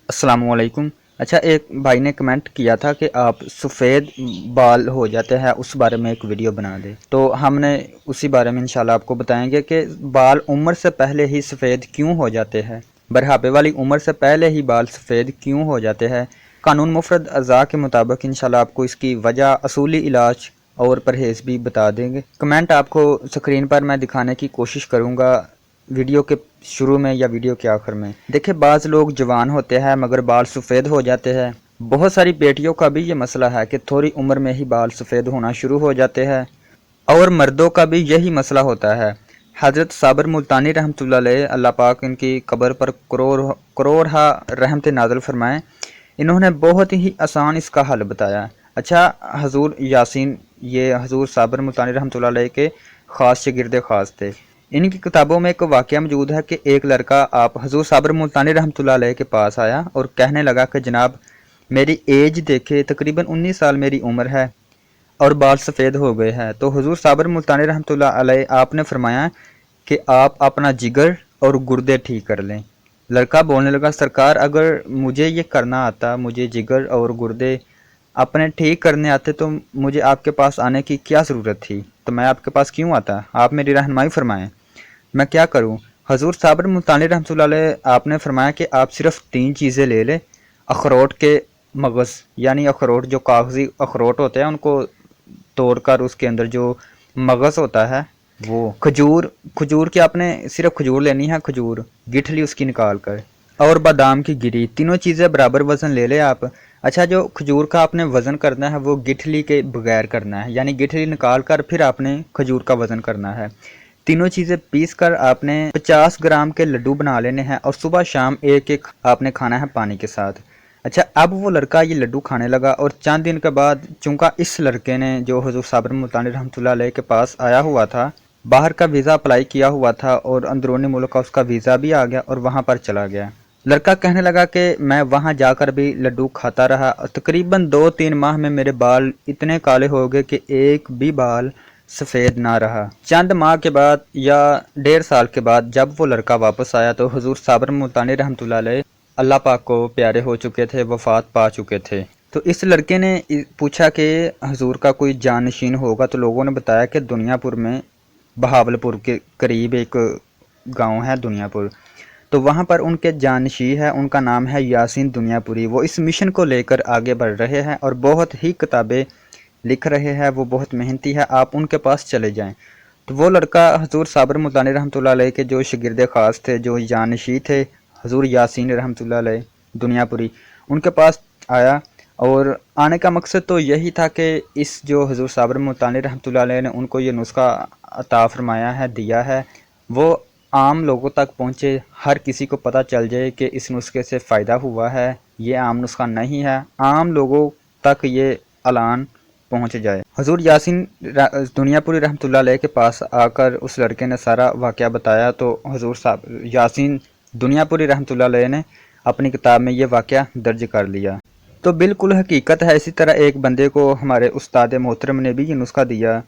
अस्सलाम वालेकुम। अच्छा, एक भाई ने कमेंट किया था कि आप सफ़ेद बाल हो जाते हैं उस बारे में एक वीडियो बना दें, तो हमने उसी बारे में इंशाल्लाह आपको बताएंगे कि बाल उम्र से पहले ही सफ़ेद क्यों हो जाते हैं। बढ़ापे वाली उम्र से पहले ही बाल सफ़ेद क्यों हो जाते हैं। कानून मुफरद अज़ा के मुताबिक इंशाल्लाह आपको इसकी वजह, असूली इलाज और परहेज़ भी बता देंगे। कमेंट आपको स्क्रीन पर मैं दिखाने की कोशिश करूँगा वीडियो के शुरू में या वीडियो के आखिर में। देखिए, बाज़ लोग जवान होते हैं मगर बाल सफ़ेद हो जाते हैं। बहुत सारी बेटियों का भी ये मसला है कि थोड़ी उम्र में ही बाल सफ़ेद होना शुरू हो जाते हैं, और मर्दों का भी यही मसला होता है। हज़रत साबिर मुल्तानी रहमतुल्लाह अलैह, अल्लाह पाक इनकी कब्र पर करोड़ रहमत नाज़िल फरमाएँ, इन्होंने बहुत ही आसान इसका हल बताया। अच्छा, हजूर यासीन ये हजूर साबिर मुल्तानी रहमतुल्लाह अलैह के ख़ास शागिर्द ख़ास थे। इनकी किताबों में एक वाक़या मौजूद है कि एक लड़का आप हजूर साबिर मुल्तानी रहमतुल्लाह अलैह के पास आया और कहने लगा कि जनाब, मेरी एज देखे, तकरीबन 19 साल मेरी उम्र है और बाल सफ़ेद हो गए हैं। तो हुजूर साबिर मुल्तानी रहमतुल्लाह अलैह आपने फरमाया कि आप अपना जिगर और गुर्दे ठीक कर लें। लड़का बोलने लगा, सरकार, अगर मुझे ये करना आता, मुझे जिगर और गुर्दे अपने ठीक करने आते, तो मुझे आपके पास आने की क्या ज़रूरत थी, तो मैं आपके पास क्यों आता। आप मेरी रहनुमाई फरमाएं, मैं क्या करूं। हजूर साबिर मुल्तानी रहमतुल्लाह अलैह आपने फरमाया कि आप सिर्फ 3 चीज़ें ले लें। अखरोट के मगज़, यानी अखरोट, जो कागज़ी अखरोट होते हैं उनको तोड़कर उसके अंदर जो मगज़ होता है, वो खजूर, खजूर की आपने सिर्फ खजूर लेनी है, खजूर गिठली उसकी निकाल कर, और बादाम की गिरी, तीनों चीज़ें बराबर वज़न ले ले आप। अच्छा, जो खजूर का आपने वज़न करना है वो गिठली के बगैर करना है, यानी गिठली निकाल कर फिर आपने खजूर का वज़न करना है। तीनों चीज़ें पीस कर आपने 50 ग्राम के लड्डू बना लेने हैं और सुबह शाम एक एक आपने खाना है पानी के साथ। अच्छा, अब वो लड़का ये लड्डू खाने लगा और चंद दिन के बाद, चूंकि इस लड़के ने जो हुजूर साबिर मुल्तानी रहमतुल्लाह अलैह के पास आया हुआ था, बाहर का वीज़ा अप्लाई किया हुआ था और अंदरूनी मुल्क का उसका वीज़ा भी आ गया और वहाँ पर चला गया। लड़का कहने लगा कि मैं वहाँ जाकर भी लड्डू खाता रहा और तकरीबन 2-3 माह में मेरे बाल इतने काले हो गए कि एक भी बाल सफ़ेद ना रहा। चंद माह के बाद या 1.5 साल के बाद जब वो लड़का वापस आया तो हुजूर साबिर मुल्तानी रहमतुल्लाह अलैह अल्लाह पाक को प्यारे हो चुके थे, वफ़ात पा चुके थे। तो इस लड़के ने पूछा कि हुजूर का कोई जानशीन होगा, तो लोगों ने बताया कि दुनियापुर में, बहावलपुर के करीब एक गांव है दुनियापुर, तो वहाँ पर उनके जानशी है, उनका नाम है यासीन दुनियापुरी। वो इस मिशन को लेकर आगे बढ़ रहे हैं और बहुत ही किताबें लिख रहे हैं, वो बहुत मेहनती है, आप उनके पास चले जाएं। तो वो लड़का हजूर साबिर मुल्तानी रहमतुल्लाह अलैह के जो शागिर्द ख़ास थे, जो जानशी थे, हजूर यासीन रहमतुल्लाह अलैह दुनियापुरी, उनके पास आया। और आने का मकसद तो यही था कि इस जो हजूर साबिर मुल्तानी रहमतुल्लाह अलैह ने उनको ये नुस्खा अता फरमाया है, दिया है, वो आम लोगों तक पहुँचे, हर किसी को पता चल जाए कि इस नुस्खे से फ़ायदा हुआ है, ये आम नुस्खा नहीं है, आम लोगों तक ये ऐलान पहुँच जाए। हजूर यासीन दुनियापुरी रहमतुल्लाह अलैह के पास आकर उस लड़के ने सारा वाक़या बताया, तो हजूर साहब यासीन दुनियापुरी रहमतुल्लाह अलैह ने अपनी किताब में ये वाक़या दर्ज कर लिया। तो बिल्कुल हकीकत है। इसी तरह एक बंदे को हमारे उस्ताद मोहतरम ने भी ये नुस्खा दिया।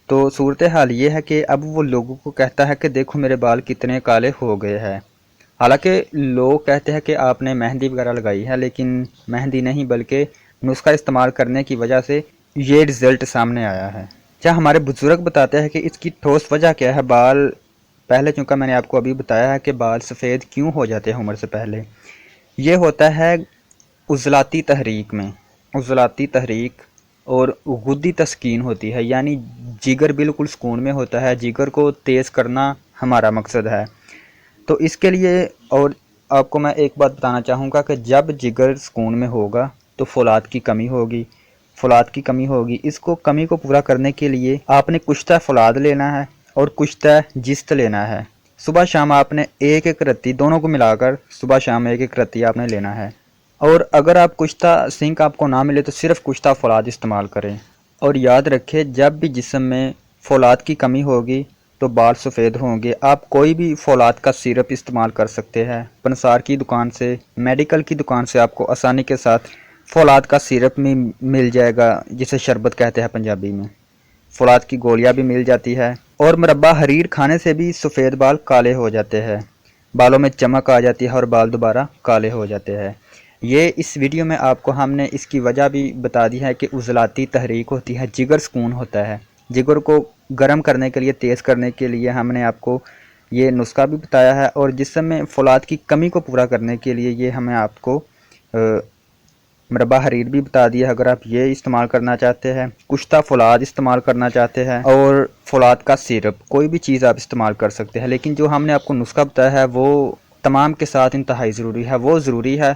तो सूरत हाल ये है कि अब वो लोगों को कहता है कि देखो मेरे बाल कितने काले हो गए हैं। हालांकि लोग कहते हैं कि आपने मेहंदी वगैरह लगाई है, लेकिन मेहंदी नहीं बल्कि नुस्खा इस्तेमाल करने की वजह से ये रिज़ल्ट सामने आया है। क्या हमारे बुजुर्ग बताते हैं कि इसकी ठोस वजह क्या है। बाल पहले, चूँकि मैंने आपको अभी बताया है कि बाल सफ़ेद क्यों हो जाते हैं उम्र से पहले, ये होता है उज़लाती तहरीक में, उज़लाती तहरीक और गुद्दी तस्कीन होती है, यानी जिगर बिल्कुल सुकून में होता है। जिगर को तेज़ करना हमारा मकसद है। तो इसके लिए, और आपको मैं एक बात बताना चाहूँगा कि जब जिगर सुकून में होगा तो फौलाद की कमी होगी, फौलाद की कमी होगी। इसको कमी को पूरा करने के लिए आपने कुश्ता फौलाद लेना है और कुश्ता जिस्त लेना है। सुबह शाम आपने एक एक रत्ती, दोनों को मिलाकर सुबह शाम एक एक रत्ती आपने लेना है। और अगर आप कुश्ता सिंक आपको ना मिले तो सिर्फ कुश्ता फौलाद इस्तेमाल करें। और याद रखें, जब भी जिस्म में फौलाद की कमी होगी तो बाल सफ़ेद होंगे। आप कोई भी फौलाद का सिरप इस्तेमाल कर सकते हैं। पंसार की दुकान से, मेडिकल की दुकान से आपको आसानी के साथ फौलाद का सिरप भी मिल जाएगा, जिसे शरबत कहते हैं पंजाबी में। फौलाद की गोलियां भी मिल जाती है। और मुरब्बा हरीर खाने से भी सफ़ेद बाल काले हो जाते हैं। بالوں میں چمک آ جاتی ہے اور بال دوبارہ کالے ہو جاتے ہیں۔ یہ اس ویڈیو میں آپ کو ہم نے اس کی وجہ بھی بتا دی ہے کہ عضلاتی تحریک ہوتی ہے، جگر سکون ہوتا ہے۔ جگر کو گرم کرنے کے لیے، تیز کرنے کے لیے ہم نے آپ کو یہ نسخہ بھی بتایا ہے، اور جسم میں فولاد کی کمی کو پورا کرنے کے لیے یہ ہمیں آپ کو مربع حریر بھی بتا دیا ہے، اگر آپ یہ استعمال کرنا چاہتے ہیں۔ کشتہ فولاد استعمال کرنا چاہتے ہیں، اور فولاد کا سیرپ، کوئی بھی چیز آپ استعمال کر سکتے ہیں، لیکن جو ہم نے آپ کو نسخہ بتایا ہے وہ تمام کے ساتھ انتہائی ضروری ہے۔ وہ ضروری ہے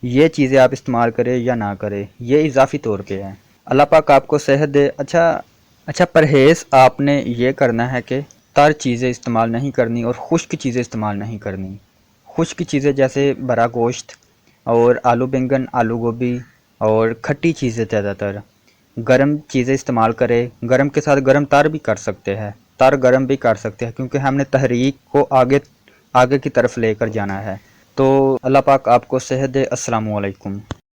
یہ چیزیں آپ استعمال کریں یا نہ کریں، یہ اضافی طور پہ ہے۔ اللہ پاک آپ کو صحت دے۔ اچھا پرہیز آپ نے یہ کرنا ہے کہ تر چیزیں استعمال نہیں کرنی اور خشک چیزیں استعمال نہیں کرنی۔ خشک چیزیں جیسے برا گوشت اور آلو بینگن، آلو گوبھی اور کھٹی چیزیں زیادہ تر۔ گرم چیزیں استعمال کرے، گرم کے ساتھ گرم تر بھی کر سکتے ہیں، تر گرم بھی کر سکتے ہیں، کیونکہ ہم نے تحریک کو آگے کی طرف لے کر جانا ہے۔ تو اللہ پاک آپ کو صحت دے۔ السلام علیکم۔